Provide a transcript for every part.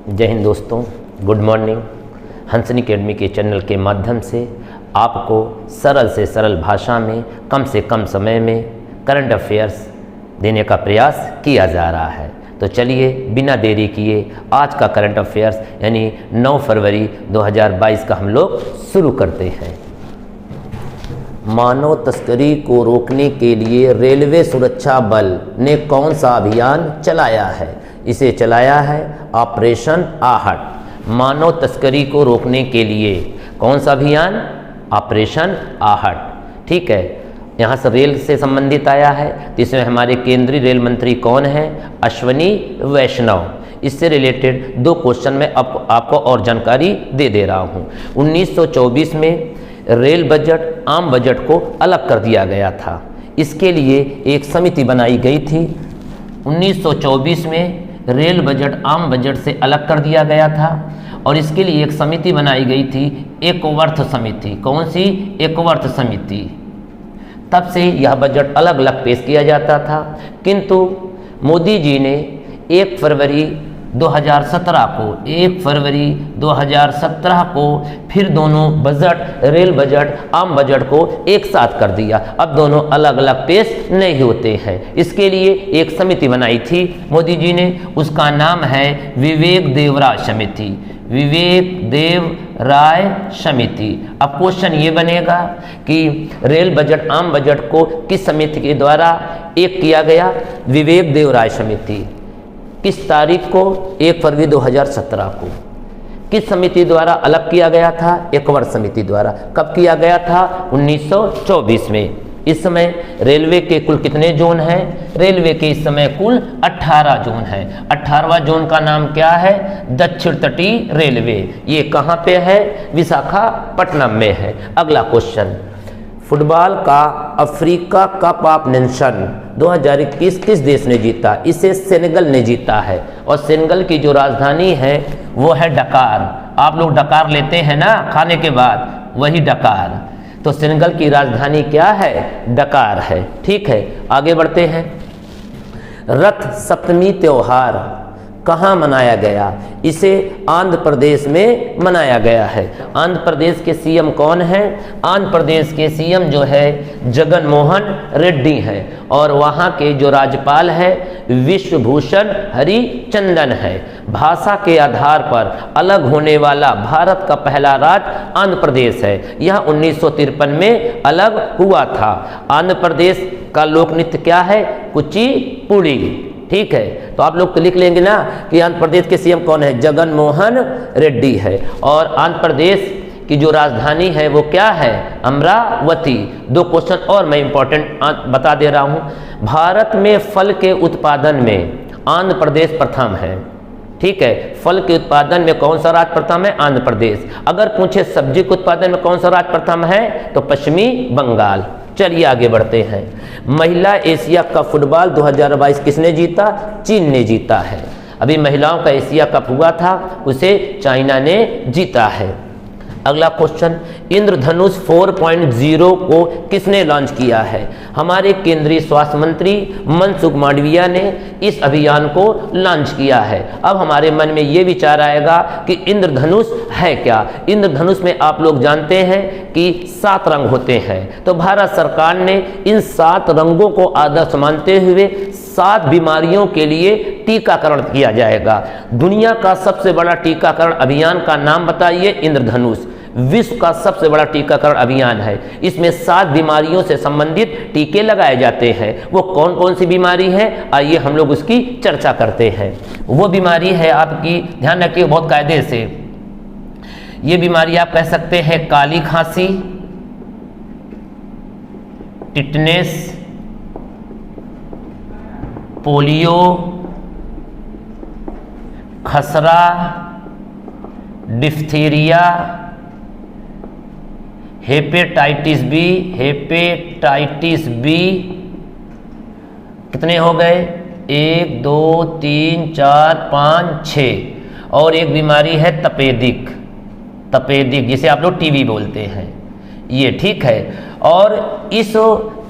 जय हिंद दोस्तों, good morning. हंसनी academy के चैनल के माध्यम से आपको सरल से सरल भाषा में कम से कम समय में करंट अफेयर्स देने का प्रयास किया जा रहा है। तो चलिए बिना देरी किए आज का करंट अफेयर्स यानी 9 फरवरी 2022 का हम लोग शुरू करते हैं। मानव तस्करी को रोकने के लिए रेलवे सुरक्षा बल ने कौन सा अभियान चलाया है? इसे चलाया है ऑपरेशन आहट। मानव तस्करी को रोकने के लिए कौन सा अभियान? ऑपरेशन आहट। ठीक है, यहाँ से रेल से संबंधित आया है तो इसमें हमारे केंद्रीय रेल मंत्री कौन हैं? अश्विनी वैष्णव। इससे रिलेटेड 2 क्वेश्चन मैं आपको और जानकारी दे रहा हूँ। 1924 में रेल बजट आम बजट को अलग कर दिया गया था। इसके लिए एक समिति बनाई गई थी। 1924 में रेल बजट आम बजट से अलग कर दिया गया था और इसके लिए एक समिति बनाई गई थी, एकवर्थ समिति। कौन सी? एकवर्थ समिति। तब से यह बजट अलग अलग पेश किया जाता था, किंतु मोदी जी ने 1 फरवरी 2017 को फिर दोनों बजट, रेल बजट आम बजट को एक साथ कर दिया। अब दोनों अलग अलग पेश नहीं होते हैं। इसके लिए एक समिति बनाई थी मोदी जी ने, उसका नाम है विवेक देवराय समिति। विवेक देव राय समिति। अब क्वेश्चन ये बनेगा कि रेल बजट आम बजट को किस समिति के द्वारा एक किया गया? विवेक देव राय समिति। किस तारीख को? 1 फरवरी 2017 को। किस समिति द्वारा अलग किया गया था? एकवर्थ समिति द्वारा। कब किया गया था? 1924 में। इस समय रेलवे के कुल कितने जोन हैं? रेलवे के इस समय कुल 18 जोन हैं। 18वां जोन का नाम क्या है? दक्षिण तटीय रेलवे। ये कहाँ पे है? विशाखापट्टनम में है। अगला क्वेश्चन, फुटबॉल का अफ्रीका कप ऑफ नेशन 2021 किस देश ने जीता? इसे सेनेगल ने जीता है और सेनेगल की जो राजधानी है वो है डकार। आप लोग डकार लेते हैं ना खाने के बाद, वही डकार। तो सेनेगल की राजधानी क्या है? डकार है। ठीक है, आगे बढ़ते हैं। रथ सप्तमी त्योहार कहाँ मनाया गया? इसे आंध्र प्रदेश में मनाया गया है। आंध्र प्रदेश के सीएम कौन है? आंध्र प्रदेश के सीएम जो है जगन मोहन रेड्डी है और वहाँ के जो राज्यपाल है विश्वभूषण हरिचंदन है। भाषा के आधार पर अलग होने वाला भारत का पहला राज्य आंध्र प्रदेश है। यह 1953 में अलग हुआ था। आंध्र प्रदेश का लोक नृत्य क्या है? कुचिपुड़ी। ठीक है, तो आप लोग लिख लेंगे ना कि आंध्र प्रदेश के सीएम कौन है? जगन मोहन रेड्डी है। और आंध्र प्रदेश की जो राजधानी है वो क्या है? अमरावती। 2 क्वेश्चन और मैं इंपॉर्टेंट बता दे रहा हूँ। भारत में फल के उत्पादन में आंध्र प्रदेश प्रथम है। ठीक है, फल के उत्पादन में कौन सा राज्य प्रथम है? आंध्र प्रदेश। अगर पूछे सब्जी के उत्पादन में कौन सा राज्य प्रथम है तो पश्चिमी बंगाल। चलिए आगे बढ़ते हैं। महिला एशिया कप फुटबॉल 2022 किसने जीता? चीन ने जीता है। अभी महिलाओं का एशिया कप हुआ था, उसे चाइना ने जीता है। अगला क्वेश्चन, इंद्रधनुष 4.0 को किसने लॉन्च किया है? हमारे केंद्रीय स्वास्थ्य मंत्री मनसुख मांडविया ने इस अभियान को लॉन्च किया है। अब हमारे मन में ये विचार आएगा कि इंद्रधनुष है क्या? इंद्रधनुष में आप लोग जानते हैं कि 7 रंग होते हैं। तो भारत सरकार ने इन 7 रंगों को आदर्श मानते हुए 7 बीमारियों के लिए टीकाकरण किया जाएगा। दुनिया का सबसे बड़ा टीकाकरण अभियान का नाम बताइए? इंद्रधनुष। विश्व का सबसे बड़ा टीकाकरण अभियान है। इसमें 7 बीमारियों से संबंधित टीके लगाए जाते हैं। वो कौन कौन सी बीमारी है? आइए हम लोग उसकी चर्चा करते हैं। वो बीमारी है आपकी, ध्यान रखिए बहुत कायदे से, ये बीमारी आप कह सकते हैं काली खांसी, टिटनेस, पोलियो, खसरा, डिफ्थीरिया, हेपेटाइटिस बी। कितने हो गए? 1 2 3 4 5 6। और एक बीमारी है तपेदिक, जिसे आप लोग टीबी बोलते हैं। ये ठीक है। और इस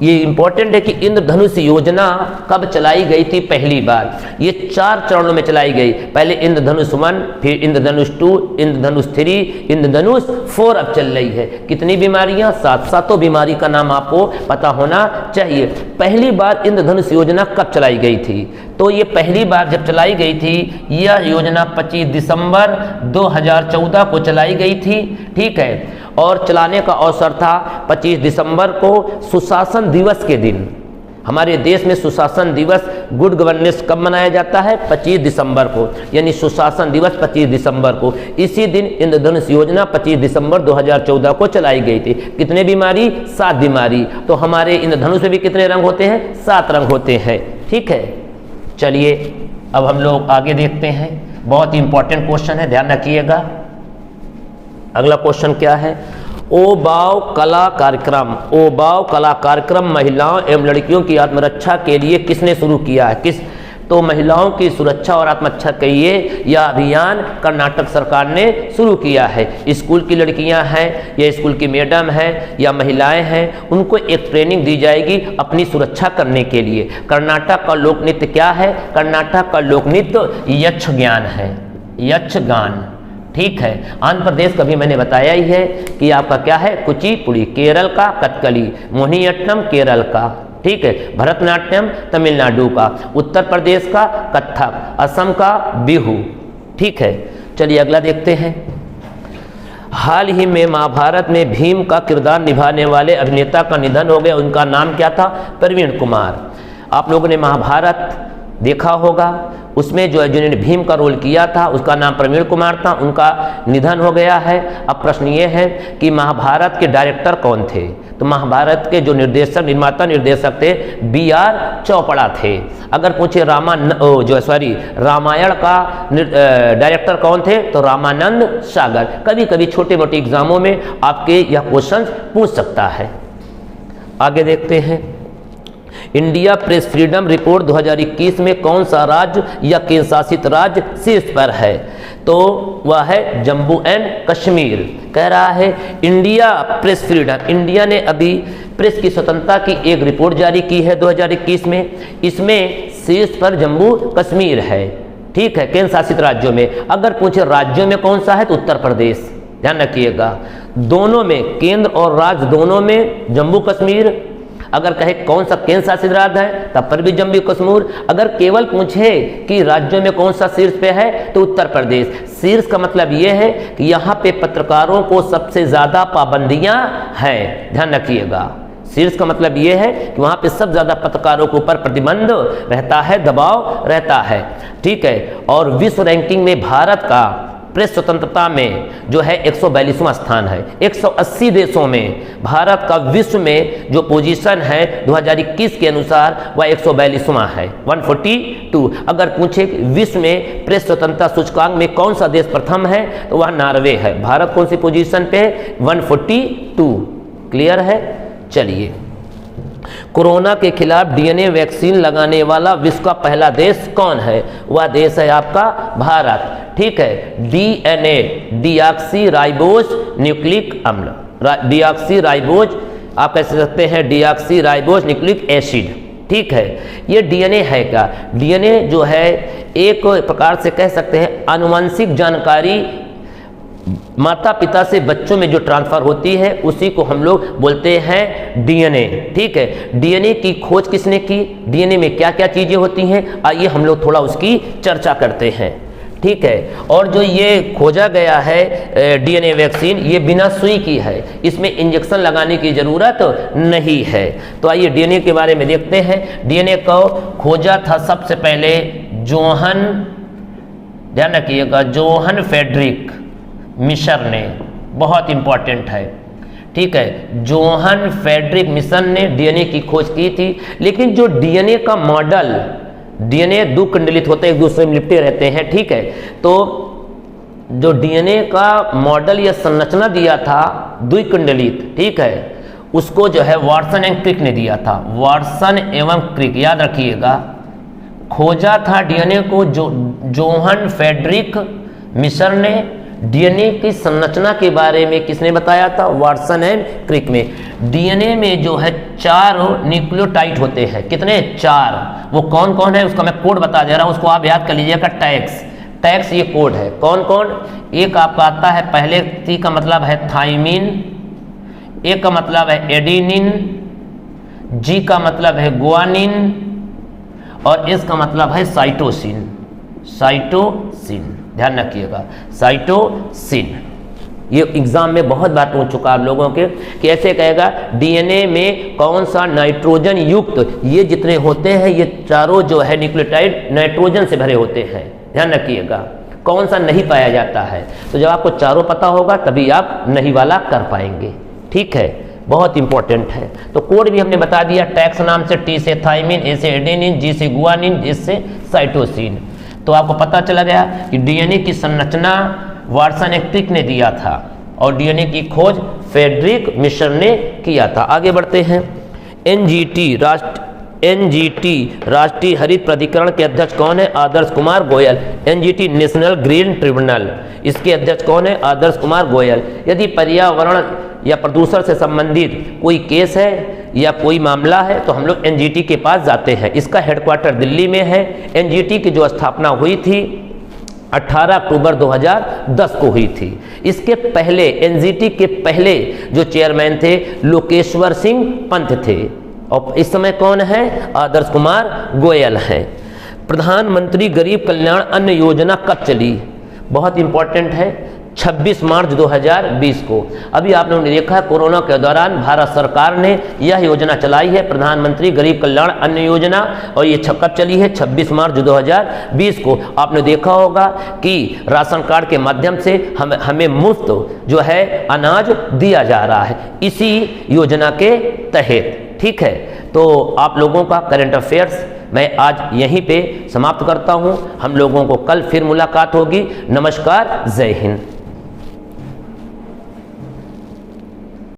ये इंपॉर्टेंट है कि इंद्रधनुष योजना कब चलाई गई थी पहली बार। ये 4 चरणों में चलाई गई। पहले इंद्रधनुष 1, फिर इंद्रधनुष 2, इंद्रधनुष 3, इंद्रधनुष 4 अब चल रही है। कितनी बीमारियां? 7। सातों बीमारी का नाम आपको पता होना चाहिए। पहली बार इंद्रधनुष योजना कब चलाई गई थी? तो ये पहली बार जब चलाई गई थी, यह योजना 25 दिसंबर 2014 को चलाई गई थी। ठीक है, और चलाने का अवसर था 25 दिसंबर को सुशासन दिवस के दिन। हमारे देश में सुशासन दिवस, गुड गवर्नेंस कब मनाया जाता है? 25 दिसंबर को, यानी सुशासन दिवस 25 दिसंबर को। इसी दिन इंद्रधनुष योजना 25 दिसंबर 2014 को चलाई गई थी। कितने बीमारी? 7 बीमारी। तो हमारे इंद्रधनुष में भी कितने रंग होते हैं? 7 रंग होते हैं। ठीक है, चलिए अब हम लोग आगे देखते हैं। बहुत ही इंपॉर्टेंट क्वेश्चन है, ध्यान रखिएगा। अगला क्वेश्चन क्या है? ओबाव कला कार्यक्रम। ओबाव कला कार्यक्रम महिलाओं एवं लड़कियों की आत्मरक्षा के लिए किसने शुरू किया है? तो महिलाओं की सुरक्षा और आत्मरक्षा के लिए यह अभियान कर्नाटक सरकार ने शुरू किया है। स्कूल की लड़कियां हैं या स्कूल की मैडम हैं या महिलाएं हैं, उनको एक ट्रेनिंग दी जाएगी अपनी सुरक्षा करने के लिए। कर्नाटक का लोक नृत्य क्या है? कर्नाटक का लोक नृत्य यक्षगान है, यक्षगान। ठीक है, आंध्र प्रदेश का भी मैंने बताया ही है कि आपका क्या है? कुचिपुड़ी। केरल का कथकली, मोहिनीअट्टम केरल का। ठीक है, भरतनाट्यम तमिलनाडु का। उत्तर प्रदेश का कथक, असम का बिहू। ठीक है, चलिए अगला देखते हैं। हाल ही में महाभारत में भीम का किरदार निभाने वाले अभिनेता का निधन हो गया। उनका नाम क्या था? प्रवीण कुमार। आप लोगों ने महाभारत देखा होगा, उसमें जो है जिन्होंने भीम का रोल किया था उसका नाम प्रवीण कुमार था। उनका निधन हो गया है। अब प्रश्न ये है कि महाभारत के डायरेक्टर कौन थे? तो महाभारत के जो निर्देशक, निर्माता निर्देशक थे BR चौपड़ा थे। अगर पूछे रामायण का डायरेक्टर कौन थे? तो रामानंद सागर। कभी कभी छोटे मोटे एग्जामों में आपके यह क्वेश्चन पूछ सकता है। आगे देखते हैं। इंडिया प्रेस फ्रीडम रिपोर्ट 2021 में कौन सा राज्य या केंद्र शासित राज्य शीर्ष पर है? तो वह है जम्मू एंड कश्मीर। कह रहा है इंडिया प्रेस फ्रीडम, इंडिया ने अभी प्रेस की स्वतंत्रता की एक रिपोर्ट जारी की है 2021 में। इसमें शीर्ष पर जम्मू कश्मीर है। ठीक है, केंद्र शासित राज्यों में। अगर पूछे राज्यों में कौन सा है, तो उत्तर प्रदेश। ध्यान रखिएगा, दोनों में, केंद्र और राज्य दोनों में जम्मू कश्मीर। अगर कहे कौन सा केंद्र शासित राज्य है, तब पर भी जम्मू कश्मीर। अगर केवल पूछे कि राज्यों में कौन सा शीर्ष पे है, तो उत्तर प्रदेश। शीर्ष का मतलब यह है कि यहाँ पे पत्रकारों को सबसे ज्यादा पाबंदियां हैं। ध्यान रखिएगा, शीर्ष का मतलब यह है कि वहाँ पे सब ज्यादा पत्रकारों के ऊपर प्रतिबंध रहता है, दबाव रहता है। ठीक है, और विश्व रैंकिंग में भारत का प्रेस स्वतंत्रता में जो है 142वां स्थान है। 180 देशों में भारत का विश्व में जो पोजीशन है 2021 के अनुसार वह 142वां है, 142। अगर पूछे विश्व में प्रेस स्वतंत्रता सूचकांक में कौन सा देश प्रथम है, तो वह नॉर्वे है। भारत कौन सी पोजीशन पे? 142। क्लियर है? चलिए, कोरोना के खिलाफ DNA वैक्सीन लगाने वाला विश्व का पहला देश कौन है? वह देश है आपका भारत। ठीक है, DNA डीऑक्सी राइबोज न्यूक्लिक अम्ल, डीऑक्सी राइबोज आप कह सकते हैं डीऑक्सी राइबोज न्यूक्लिक एसिड। ठीक है, ये DNA है क्या? DNA जो है एक प्रकार से कह सकते हैं आनुवंशिक जानकारी माता पिता से बच्चों में जो ट्रांसफर होती है उसी को हम लोग बोलते हैं DNA। ठीक है, DNA की खोज किसने की? DNA में क्या क्या चीजें होती हैं, आइए हम लोग थोड़ा उसकी चर्चा करते हैं। ठीक है, और जो ये खोजा गया है DNA वैक्सीन, ये बिना सुई की है, इसमें इंजेक्शन लगाने की जरूरत नहीं है। तो आइए DNA के बारे में देखते हैं। DNA को खोजा था सबसे पहले जोहन, ध्यान रखिएगा, जोहन फ्रेडरिक मिशर ने। बहुत इंपॉर्टेंट है। ठीक है, जोहन फ्रेडरिक मिशन ने DNA की खोज की थी। लेकिन जो DNA का मॉडल, DNA द्विकुंडलित होते हैं, एक दूसरे में लिपटे रहते हैं। ठीक है, तो जो DNA का मॉडल या संरचना दिया था द्विकुंडलित, ठीक है, उसको जो है वाटसन एंड क्रिक ने दिया था। वाटसन एवं क्रिक, याद रखिएगा। खोजा था DNA को जोहन फ्रेडरिक मिशर ने, डीएनए की संरचना के बारे में किसने बताया था? वाटसन एंड क्रिक में। डीएनए में जो है 4 न्यूक्लियोटाइड होते हैं। कितने? 4। वो कौन कौन है उसका मैं कोड बता दे रहा हूं, उसको आप याद कर लीजिएगा। टैक्स ये कोड है। कौन कौन? एक आपका आता है, पहले टी का मतलब है थाइमिन, ए का मतलब है एडिनिन, जी का मतलब है गुआनिन और इसका मतलब है साइटोसिन। ध्यान रखिएगा, साइटोसिन। ये एग्जाम में बहुत बार पूछ चुका आप लोगों के कि ऐसे कहेगा डीएनए में कौन सा नाइट्रोजन युक्त, ये जितने होते हैं ये चारों जो है न्यूक्लियोटाइड नाइट्रोजन से भरे होते हैं। ध्यान रखिएगा, कौन सा नहीं पाया जाता है। तो जब आपको चारों पता होगा तभी आप नहीं वाला कर पाएंगे। ठीक है, बहुत इंपॉर्टेंट है। तो कोड भी हमने बता दिया, टैक्स नाम से, टी से थाइमिन, ए से एडेनिन, जी से गुआनिन, जी से साइटोसिन। तो आपको पता चला गया कि डीएनए की संरचना वाटसन एंड क्रिक ने दिया था और डीएनए की खोज फ्रेडरिक मिशर ने किया था। आगे बढ़ते हैं। एनजीटी राष्ट्रीय हरित प्राधिकरण के अध्यक्ष कौन है? Adarsh Kumar Goyal. NGT National Green Tribunal, इसके अध्यक्ष कौन है? आदर्श कुमार गोयल। यदि पर्यावरण या प्रदूषण से संबंधित कोई केस है या कोई मामला है तो हम लोग एनजीटी के पास जाते हैं। इसका हेडक्वार्टर दिल्ली में है। एनजीटी की जो स्थापना हुई थी 18 अक्टूबर 2010 को हुई थी। इसके पहले, एनजीटी के पहले जो चेयरमैन थे लोकेश्वर सिंह पंत थे और इस समय कौन है? आदर्श कुमार गोयल हैं। प्रधानमंत्री गरीब कल्याण अन्न योजना कब चली? बहुत इंपॉर्टेंट है, 26 मार्च 2020 को। अभी आप लोगों ने देखा कोरोना के दौरान भारत सरकार ने यह योजना चलाई है, प्रधानमंत्री गरीब कल्याण अन्न योजना, और ये कब चली है? 26 मार्च 2020 को। आपने देखा होगा कि राशन कार्ड के माध्यम से हमें मुफ्त जो है अनाज दिया जा रहा है इसी योजना के तहत। ठीक है, तो आप लोगों का करंट अफेयर्स मैं आज यहीं पे समाप्त करता हूं। हम लोगों को कल फिर मुलाकात होगी। नमस्कार, जय हिंद।